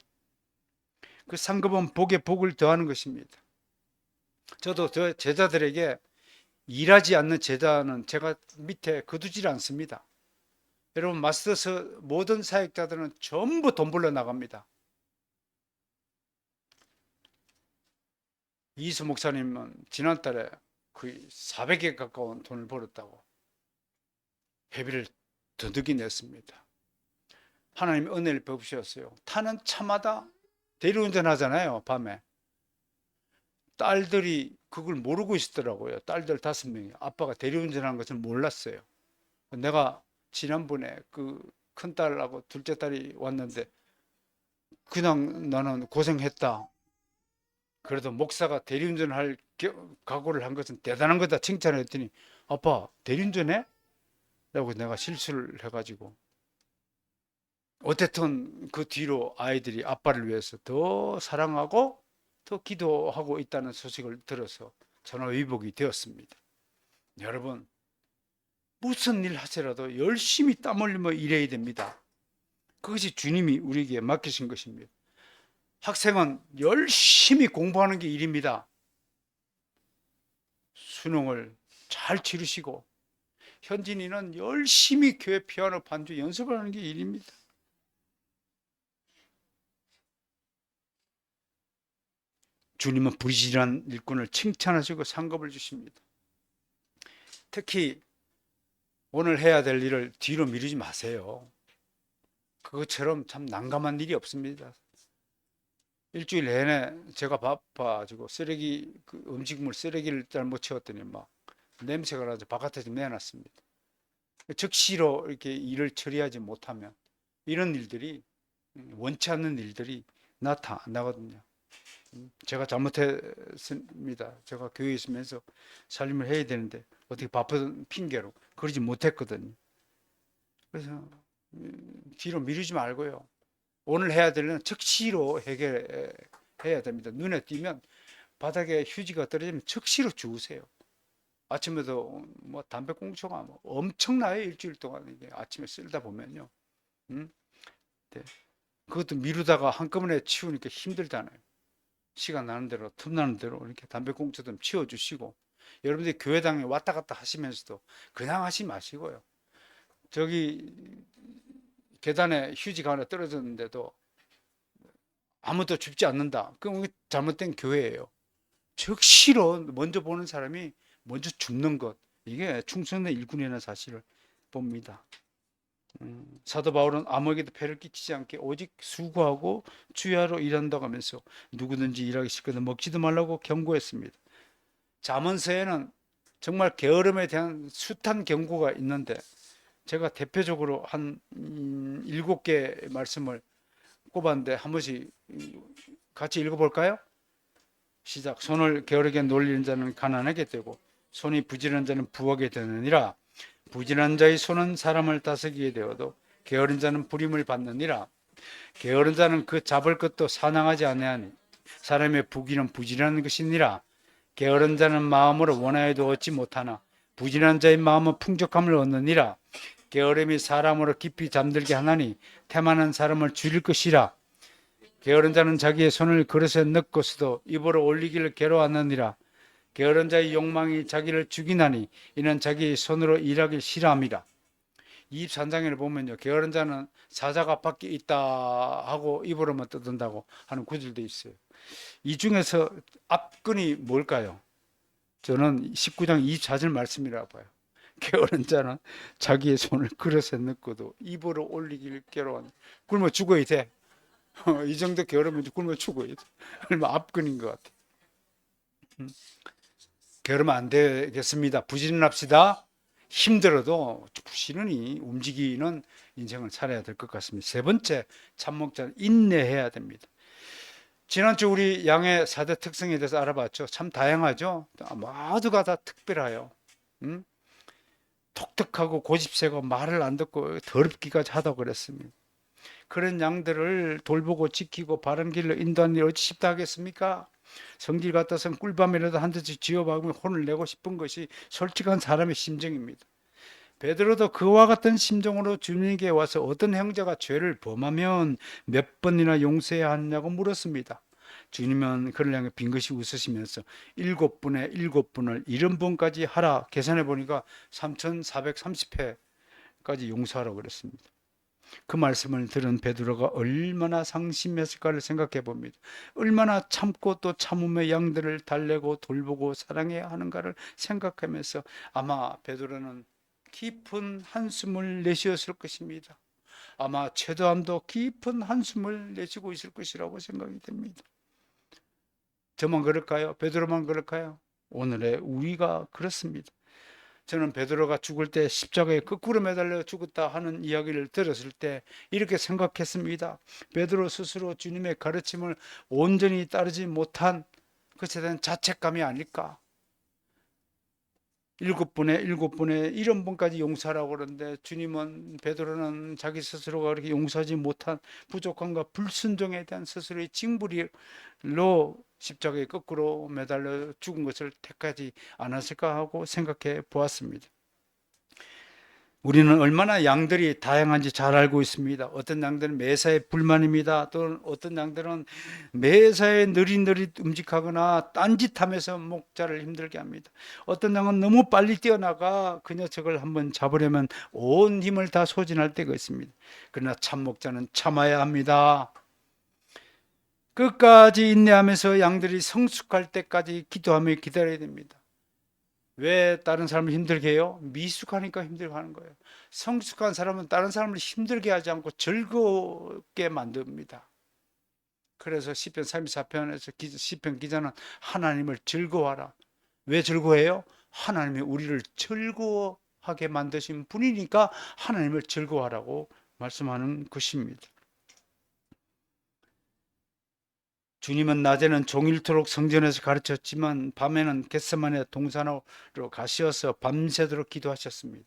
그 상급은 복에 복을 더하는 것입니다. 저도 저 제자들에게 일하지 않는 제자는 제가 밑에 거두질 않습니다. 여러분, 마스터스 모든 사역자들은 전부 돈 벌러 나갑니다. 이수 목사님은 지난달에 거의 400에 가까운 돈을 벌었다고 회비를 더득이 냈습니다. 하나님 은혜를 베푸셨어요. 타는 차마다 대리운전 하잖아요, 밤에. 딸들이 그걸 모르고 있었더라고요. 딸들 5명이. 아빠가 대리운전하는 것을 몰랐어요. 내가 지난번에 그 큰딸하고 둘째 딸이 왔는데 그냥 나는 고생했다. 그래도 목사가 대리운전할 각오를 한 것은 대단한 거다 칭찬했더니 아빠 대리운전해? 라고 내가 실수를 해가지고 어쨌든 그 뒤로 아이들이 아빠를 위해서 더 사랑하고 더 기도하고 있다는 소식을 들어서 전화위복이 되었습니다. 여러분, 무슨 일 하시라도 열심히 땀 흘리며 일해야 됩니다. 그것이 주님이 우리에게 맡기신 것입니다. 학생은 열심히 공부하는 게 일입니다. 수능을 잘 치르시고 현진이는 열심히 교회 피아노 반주 연습을 하는 게 일입니다. 주님은 부지런한 일꾼을 칭찬하시고 상급을 주십니다. 특히 오늘 해야 될 일을 뒤로 미루지 마세요. 그것처럼 참 난감한 일이 없습니다. 일주일 내내 제가 바빠가지고 쓰레기 그 음식물 쓰레기를 잘못 채웠더니 막 냄새가 나서 바깥에 좀 내놨습니다. 즉시로 이렇게 일을 처리하지 못하면 이런 일들이 원치 않는 일들이 나타나거든요. 제가 잘못했습니다. 제가 교회에 있으면서 살림을 해야 되는데 어떻게 바쁜 핑계로 그러지 못했거든요. 그래서 뒤로 미루지 말고요. 오늘 해야 될 일은 즉시로 해결해야 됩니다. 눈에 띄면 바닥에 휴지가 떨어지면 즉시로 주우세요. 아침에도 뭐 담배꽁초가 뭐 엄청나요. 일주일 동안 이게 아침에 쓸다 보면요. 네. 그것도 미루다가 한꺼번에 치우니까 힘들잖아요. 시간 나는 대로 틈나는 대로 이렇게 담배꽁초 좀 치워주시고 여러분들이 교회당에 왔다 갔다 하시면서도 그냥 하지 마시고요. 저기 계단에 휴지가 하나 떨어졌는데도 아무도 줍지 않는다. 그럼 잘못된 교회예요. 즉시로 먼저 보는 사람이 먼저 줍는 것. 이게 충성의 일꾼이라는 사실을 봅니다. 사도 바울은 아무에게도 폐를 끼치지 않게 오직 수고하고 주야로 일한다고 하면서 누구든지 일하기 싫거든 먹지도 말라고 경고했습니다. 잠언서에는 정말 게으름에 대한 숱한 경고가 있는데 제가 대표적으로 한 7개 말씀을 꼽았는데 한 번씩 같이 읽어볼까요? 시작. 손을 게으르게 놀리는 자는 가난하게 되고 손이 부지런한 자는 부하게 되느니라. 부지런한 자의 손은 사람을 다스리게 되어도 게으른 자는 부림을 받느니라. 게으른 자는 그 잡을 것도 사냥하지 아니하니 사람의 부귀는 부지런한 것이니라. 게으른 자는 마음으로 원하여도 얻지 못하나 부지런한 자의 마음은 풍족함을 얻느니라. 게으름이 사람으로 깊이 잠들게 하나니 태만한 사람을 죽일 것이라. 게으른 자는 자기의 손을 그릇에 넣고서도 입으로 올리기를 괴로워하느니라. 게으른 자의 욕망이 자기를 죽이나니 이는 자기 손으로 일하기 싫어함이라. 23장을 보면요, 게으른 자는 사자가 밖에 있다 하고 입으로만 떠든다고 하는 구절도 있어요. 이 중에서 앞근이 뭘까요? 저는 19장 24절 말씀이라고 봐요. 게으른 자는 자기의 손을 그릇에 넣고도 입으로 올리기를 괴로워하니 굶어 죽어야 돼. 이 정도 게으르면 굶어 죽어야 돼. 얼마 앞근인 것 같아. 게으르면 안 되겠습니다. 부지런합시다. 힘들어도 부지런히 움직이는 인생을 살아야 될 것 같습니다. 세 번째, 참목자는 인내해야 됩니다. 지난주 우리 양의 4대 특성에 대해서 알아봤죠. 참 다양하죠. 모두가 다 특별해요. 톡톡하고 고집세고 말을 안 듣고 더럽기까지 하다고 그랬습니다. 그런 양들을 돌보고 지키고 바른 길로 인도하는 일 어찌 쉽다 하겠습니까? 성질 같아서는 꿀밤이라도 한 대씩 쥐어박으며 혼을 내고 싶은 것이 솔직한 사람의 심정입니다. 베드로도 그와 같은 심정으로 주님께 와서 어떤 형제가 죄를 범하면 몇 번이나 용서해야 하느냐고 물었습니다. 주님은 그를 향해 빙긋이 웃으시면서 7분의 7분을 70번까지 하라. 계산해 보니까 3430회까지 용서하라고 그랬습니다. 그 말씀을 들은 베드로가 얼마나 상심했을까를 생각해 봅니다. 얼마나 참고 또 참음의 양들을 달래고 돌보고 사랑해야 하는가를 생각하면서 아마 베드로는 깊은 한숨을 내쉬었을 것입니다. 아마 최도함도 깊은 한숨을 내쉬고 있을 것이라고 생각이 됩니다. 저만 그럴까요? 베드로만 그럴까요? 오늘의 우리가 그렇습니다. 저는 베드로가 죽을 때 십자가에 거꾸로 매달려 죽었다 하는 이야기를 들었을 때 이렇게 생각했습니다. 베드로 스스로 주님의 가르침을 온전히 따르지 못한 것에 대한 자책감이 아닐까. 7분의 70번까지 용서하라고 그러는데 주님은 베드로는 자기 스스로가 그렇게 용서하지 못한 부족함과 불순종에 대한 스스로의 징벌로 십자가에 거꾸로 매달려 죽은 것을 택하지 않았을까 하고 생각해 보았습니다. 우리는 얼마나 양들이 다양한지 잘 알고 있습니다. 어떤 양들은 매사에 불만입니다. 또는 어떤 양들은 매사에 느릿느릿 움직하거나 딴짓하면서 목자를 힘들게 합니다. 어떤 양은 너무 빨리 뛰어나가 그 녀석을 한번 잡으려면 온 힘을 다 소진할 때가 있습니다. 그러나 참목자는 참아야 합니다. 끝까지 인내하면서 양들이 성숙할 때까지 기도하며 기다려야 됩니다. 왜 다른 사람을 힘들게 해요? 미숙하니까 힘들게 하는 거예요. 성숙한 사람은 다른 사람을 힘들게 하지 않고 즐겁게 만듭니다. 그래서 시편 34편에서 시편 기자는 하나님을 즐거워하라. 왜 즐거워해요? 하나님이 우리를 즐거워하게 만드신 분이니까 하나님을 즐거워하라고 말씀하는 것입니다. 주님은 낮에는 종일토록 성전에서 가르쳤지만 밤에는 겟세마네 동산으로 가시어서 밤새도록 기도하셨습니다.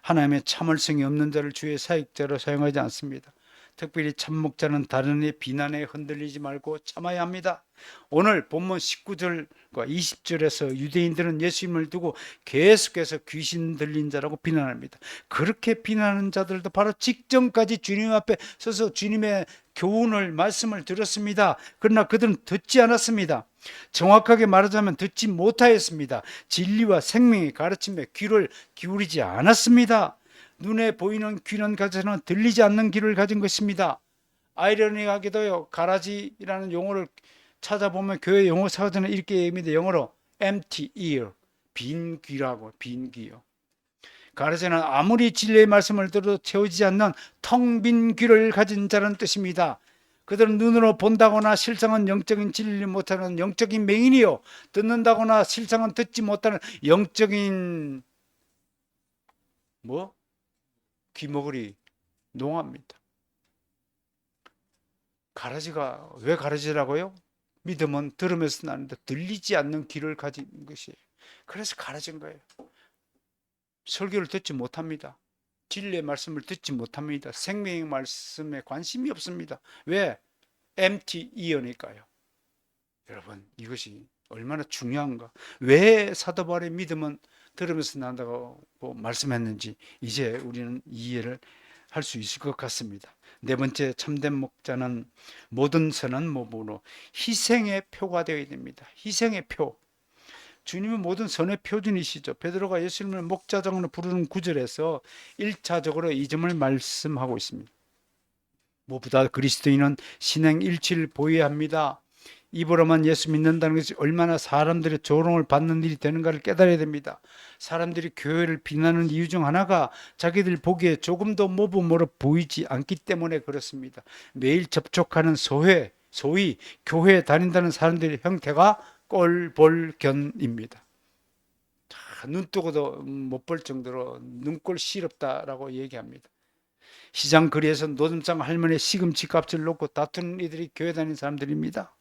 하나님의 참을성이 없는 자를 주의 사역자로 사용하지 않습니다. 특별히 참목자는 다른 이의 비난에 흔들리지 말고 참아야 합니다. 오늘 본문 19절과 20절에서 유대인들은 예수님을 두고 계속해서 귀신 들린 자라고 비난합니다. 그렇게 비난하는 자들도 바로 직전까지 주님 앞에 서서 주님의 교훈을 말씀을 들었습니다. 그러나 그들은 듣지 않았습니다. 정확하게 말하자면 듣지 못하였습니다. 진리와 생명의 가르침에 귀를 기울이지 않았습니다. 눈에 보이는 귀는 가져서는 들리지 않는 귀를 가진 것입니다. 아이러니하게도요, 가라지라는 용어를 찾아보면 교회 용어 사전에 이렇게 얘기합니다. 영어로 empty ear, 빈 귀라고, 빈 귀요. 가라지는 아무리 진리의 말씀을 들어도 채워지지 않는 텅 빈 귀를 가진 자라는 뜻입니다. 그들은 눈으로 본다거나 실상은 영적인 진리를 못하는 영적인 맹인이요, 듣는다거나 실상은 듣지 못하는 영적인 뭐 귀머거리 농합니다. 가라지가 왜 가라지라고요? 믿음은 들으면서 나는데 들리지 않는 귀를 가진 것이에요. 그래서 가라진 거예요. 설교를 듣지 못합니다. 진리의 말씀을 듣지 못합니다. 생명의 말씀에 관심이 없습니다. 왜? empty ear니까요. 여러분, 이것이 얼마나 중요한가. 왜 사도 바울의 믿음은 들으면서 난다고 말씀했는지 이제 우리는 이해를 할 수 있을 것 같습니다. 네 번째, 참된 목자는 모든 선한 몸으로 희생의 표가 되어야 됩니다. 희생의 표. 주님은 모든 선의 표준이시죠. 베드로가 예수님을 목자장으로 부르는 구절에서 1차적으로 이 점을 말씀하고 있습니다. 무엇보다 그리스도인은 신행 일치를 보여야 합니다. 입으로만 예수 믿는다는 것이 얼마나 사람들의 조롱을 받는 일이 되는가를 깨달아야 됩니다. 사람들이 교회를 비난하는 이유 중 하나가 자기들 보기에 조금도 모범으로 보이지 않기 때문에 그렇습니다. 매일 접촉하는 소위 교회에 다닌다는 사람들의 형태가 꼴볼견입니다. 눈 뜨고도 못 볼 정도로 눈꼴 시럽다라고 얘기합니다. 시장 거리에서 노점상 할머니의 시금치 값을 놓고 다투는 이들이 교회 다니는 사람들입니다.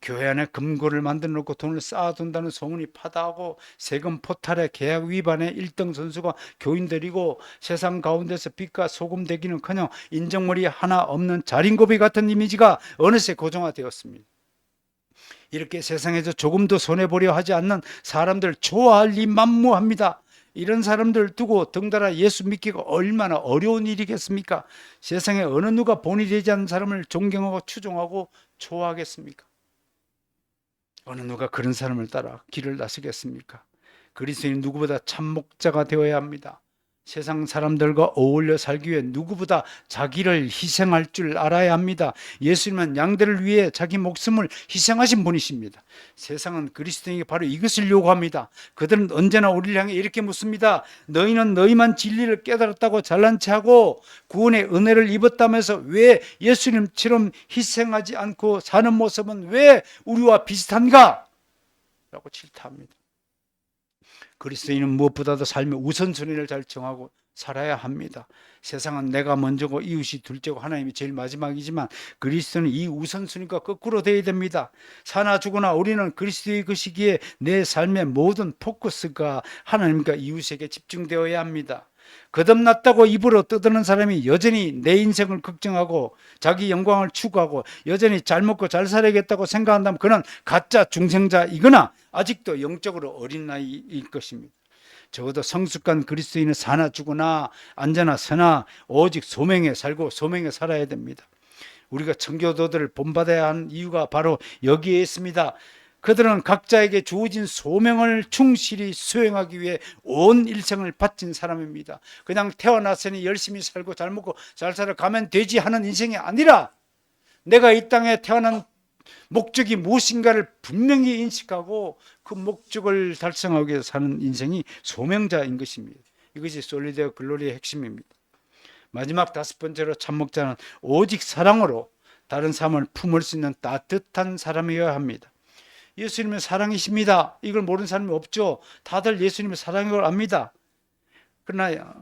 교회 안에 금고를 만들어 놓고 돈을 쌓아둔다는 소문이 파다하고 세금 포탈에 계약 위반에 1등 선수가 교인들이고 세상 가운데서 빛과 소금 되기는커녕 인정머리 하나 없는 자린고비 같은 이미지가 어느새 고정화되었습니다. 이렇게 세상에서 조금도 손해보려 하지 않는 사람들 좋아할 리 만무합니다. 이런 사람들 두고 덩달아 예수 믿기가 얼마나 어려운 일이겠습니까? 세상에 어느 누가 본이 되지 않는 사람을 존경하고 추종하고 좋아하겠습니까? 어느 누가 그런 사람을 따라 길을 나서겠습니까? 그리스도인 누구보다 참목자가 되어야 합니다. 세상 사람들과 어울려 살기 위해 누구보다 자기를 희생할 줄 알아야 합니다. 예수님은 양들을 위해 자기 목숨을 희생하신 분이십니다. 세상은 그리스도인에게 바로 이것을 요구합니다. 그들은 언제나 우리를 향해 이렇게 묻습니다. 너희는 너희만 진리를 깨달았다고 잘난 체하고 구원의 은혜를 입었다면서 왜 예수님처럼 희생하지 않고 사는 모습은 왜 우리와 비슷한가? 라고 질타합니다. 그리스도인은 무엇보다도 삶의 우선순위를 잘 정하고 살아야 합니다. 세상은 내가 먼저고 이웃이 둘째고 하나님이 제일 마지막이지만 그리스도는 이 우선순위가 거꾸로 되어야 됩니다. 사나 죽으나 우리는 그리스도의 그 시기에 내 삶의 모든 포커스가 하나님과 이웃에게 집중되어야 합니다. 거듭났다고 입으로 떠드는 사람이 여전히 내 인생을 걱정하고 자기 영광을 추구하고 여전히 잘 먹고 잘 살아야겠다고 생각한다면 그는 가짜 중생자이거나 아직도 영적으로 어린 나이일 것입니다. 적어도 성숙한 그리스도인은 사나 죽으나 앉아나 서나 오직 소명에 살고 소명에 살아야 됩니다. 우리가 청교도들을 본받아야 하는 이유가 바로 여기에 있습니다. 그들은 각자에게 주어진 소명을 충실히 수행하기 위해 온 일생을 바친 사람입니다. 그냥 태어났으니 열심히 살고 잘 먹고 잘 살아가면 되지 하는 인생이 아니라 내가 이 땅에 태어난 목적이 무엇인가를 분명히 인식하고 그 목적을 달성하기 위해서 사는 인생이 소명자인 것입니다. 이것이 솔리데오 글로리의 핵심입니다. 마지막 다섯 번째로 참목자는 오직 사랑으로 다른 사람을 품을 수 있는 따뜻한 사람이어야 합니다. 예수님은 사랑이십니다. 이걸 모르는 사람이 없죠. 다들 예수님의 사랑인 걸 압니다. 그러나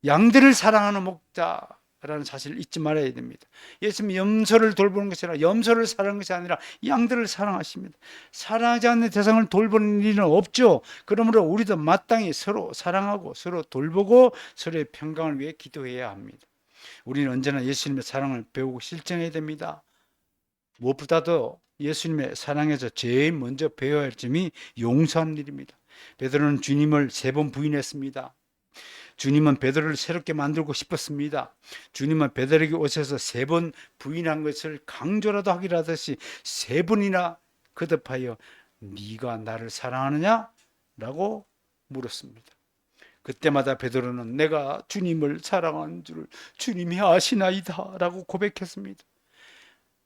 양들을 사랑하는 목자라는 사실을 잊지 말아야 됩니다. 예수님이 염소를 돌보는 것이 아니라 염소를 사랑하는 것이 아니라 양들을 사랑하십니다. 사랑하지 않는 대상을 돌보는 일은 없죠. 그러므로 우리도 마땅히 서로 사랑하고 서로 돌보고 서로의 평강을 위해 기도해야 합니다. 우리는 언제나 예수님의 사랑을 배우고 실천해야 됩니다. 무엇보다도 예수님의 사랑에서 제일 먼저 배워야 할 점이 용서하는 일입니다. 베드로는 주님을 3번 부인했습니다. 주님은 베드로를 새롭게 만들고 싶었습니다. 주님은 베드로에게 오셔서 3번 부인한 것을 강조라도 하기로 하듯이 3번이나 거듭하여 네가 나를 사랑하느냐? 라고 물었습니다. 그때마다 베드로는 내가 주님을 사랑하는 줄 주님이 아시나이다 라고 고백했습니다.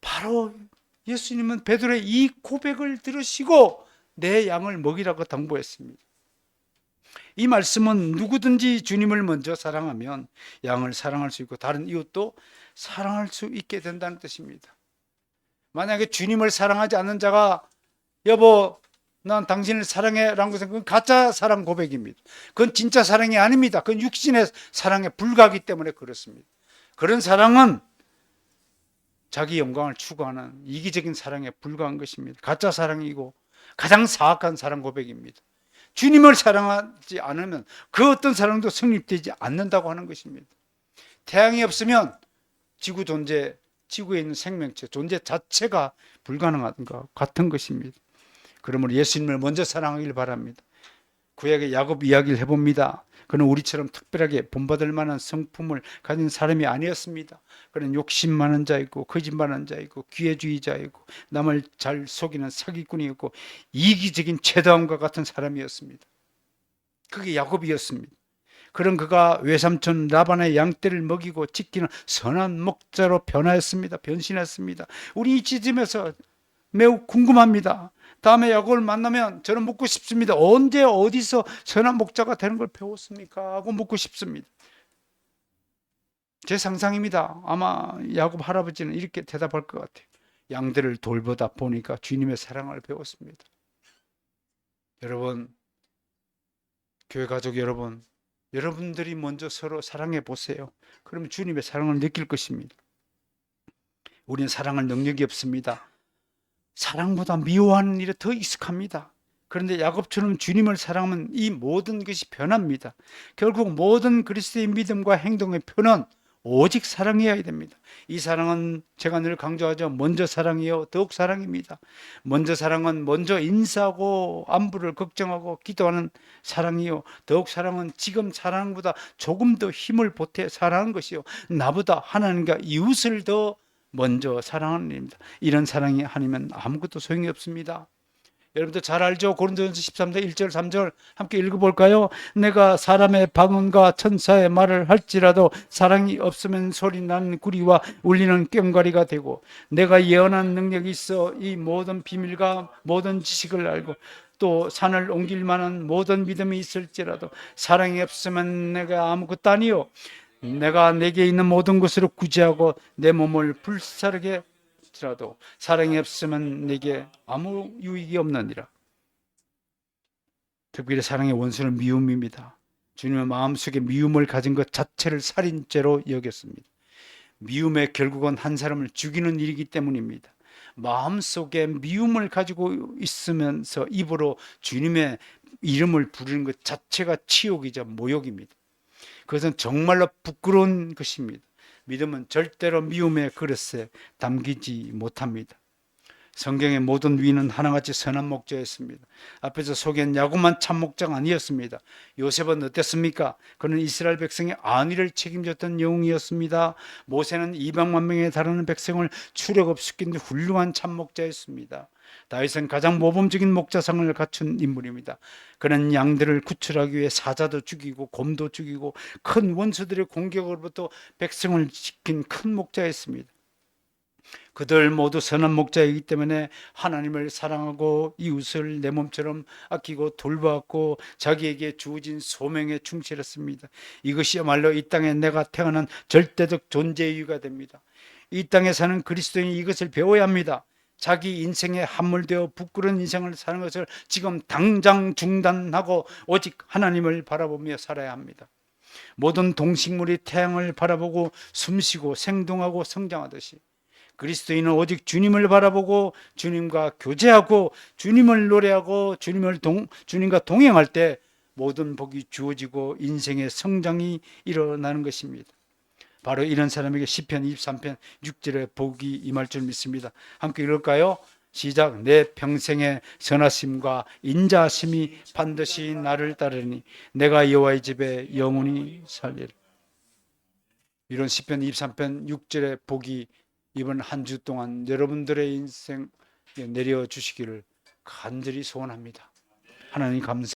바로 예수님은 베드로의 이 고백을 들으시고 내 양을 먹이라고 당부했습니다. 이 말씀은 누구든지 주님을 먼저 사랑하면 양을 사랑할 수 있고 다른 이웃도 사랑할 수 있게 된다는 뜻입니다. 만약에 주님을 사랑하지 않는 자가 여보 난 당신을 사랑해 라는 것은 그건 가짜 사랑 고백입니다. 그건 진짜 사랑이 아닙니다. 그건 육신의 사랑에 불과하기 때문에 그렇습니다. 그런 사랑은 자기 영광을 추구하는 이기적인 사랑에 불과한 것입니다. 가짜 사랑이고 가장 사악한 사랑 고백입니다. 주님을 사랑하지 않으면 그 어떤 사랑도 성립되지 않는다고 하는 것입니다. 태양이 없으면 지구 존재, 지구에 있는 생명체, 존재 자체가 불가능한 것 같은 것입니다. 그러므로 예수님을 먼저 사랑하길 바랍니다. 구약의 야곱 이야기를 해봅니다. 그는 우리처럼 특별하게 본받을 만한 성품을 가진 사람이 아니었습니다. 그는 욕심 많은 자이고 거짓말하는 자이고 기회주의자이고 남을 잘 속이는 사기꾼이었고 이기적인 최다음과 같은 사람이었습니다. 그게 야곱이었습니다. 그런 그가 외삼촌 라반의 양떼를 먹이고 지키는 선한 목자로 변신했습니다. 우리 이쯤에서 매우 궁금합니다. 다음에 야곱을 만나면 저는 묻고 싶습니다. 언제 어디서 선한 목자가 되는 걸 배웠습니까? 하고 묻고 싶습니다. 제 상상입니다. 아마 야곱 할아버지는 이렇게 대답할 것 같아요. 양들을 돌보다 보니까 주님의 사랑을 배웠습니다. 여러분, 교회 가족 여러분, 여러분들이 먼저 서로 사랑해 보세요. 그러면 주님의 사랑을 느낄 것입니다. 우리는 사랑할 능력이 없습니다. 사랑보다 미워하는 일에 더 익숙합니다. 그런데 야곱처럼 주님을 사랑하면 이 모든 것이 변합니다. 결국 모든 그리스도의 믿음과 행동의 표는 오직 사랑이어야 됩니다. 이 사랑은 제가 늘 강조하죠. 먼저 사랑이요 더욱 사랑입니다. 먼저 사랑은 먼저 인사하고 안부를 걱정하고 기도하는 사랑이요 더욱 사랑은 지금 사랑보다 조금 더 힘을 보태 사랑하는 것이요 나보다 하나님과 이웃을 더 먼저 사랑하는 일입니다. 이런 사랑이 아니면 아무것도 소용이 없습니다. 여러분들 잘 알죠? 고린도전서 13장 1절 3절 함께 읽어볼까요? 내가 사람의 방언과 천사의 말을 할지라도 사랑이 없으면 소리나는 구리와 울리는 꽹과리가 되고 내가 예언한 능력이 있어 이 모든 비밀과 모든 지식을 알고 또 산을 옮길 만한 모든 믿음이 있을지라도 사랑이 없으면 내가 아무것도 아니요 내가 내게 있는 모든 것으로 구제하고 내 몸을 불사르게 할지라도 사랑이 없으면 내게 아무 유익이 없느니라. 특별히 사랑의 원수는 미움입니다. 주님은 마음속에 미움을 가진 것 자체를 살인죄로 여겼습니다. 미움의 결국은 한 사람을 죽이는 일이기 때문입니다. 마음속에 미움을 가지고 있으면서 입으로 주님의 이름을 부르는 것 자체가 치욕이자 모욕입니다. 그것은 정말로 부끄러운 것입니다. 믿음은 절대로 미움의 그릇에 담기지 못합니다. 성경의 모든 위는 하나같이 선한 목자였습니다. 앞에서 소개한 야곱만 참 목자가 아니었습니다. 요셉은 어땠습니까? 그는 이스라엘 백성의 안위를 책임졌던 영웅이었습니다. 모세는 200만 명에 달하는 백성을 추력업시킨 훌륭한 참 목자였습니다. 다윗은 가장 모범적인 목자상을 갖춘 인물입니다. 그는 양들을 구출하기 위해 사자도 죽이고 곰도 죽이고 큰 원수들의 공격으로부터 백성을 지킨 큰 목자였습니다. 그들 모두 선한 목자이기 때문에 하나님을 사랑하고 이웃을 내 몸처럼 아끼고 돌보았고 자기에게 주어진 소명에 충실했습니다. 이것이야말로 이 땅에 내가 태어난 절대적 존재 이유가 됩니다. 이 땅에 사는 그리스도인이 이것을 배워야 합니다. 자기 인생에 함몰되어 부끄러운 인생을 사는 것을 지금 당장 중단하고 오직 하나님을 바라보며 살아야 합니다. 모든 동식물이 태양을 바라보고 숨쉬고 생동하고 성장하듯이 그리스도인은 오직 주님을 바라보고 주님과 교제하고 주님을 노래하고 주님과 동행할 때 모든 복이 주어지고 인생의 성장이 일어나는 것입니다. 바로 이런 사람에게 시편 23편 6절의 복이 임할 줄 믿습니다. 함께 읽을까요? 시작. 내 평생의 선하심과 인자하심이 반드시 나를 따르니 내가 여호와의 집에 영원히 살리라. 이런 시편 23편 6절의 복이 이번 한 주 동안 여러분들의 인생에 내려주시기를 간절히 소원합니다. 하나님 감사합니다.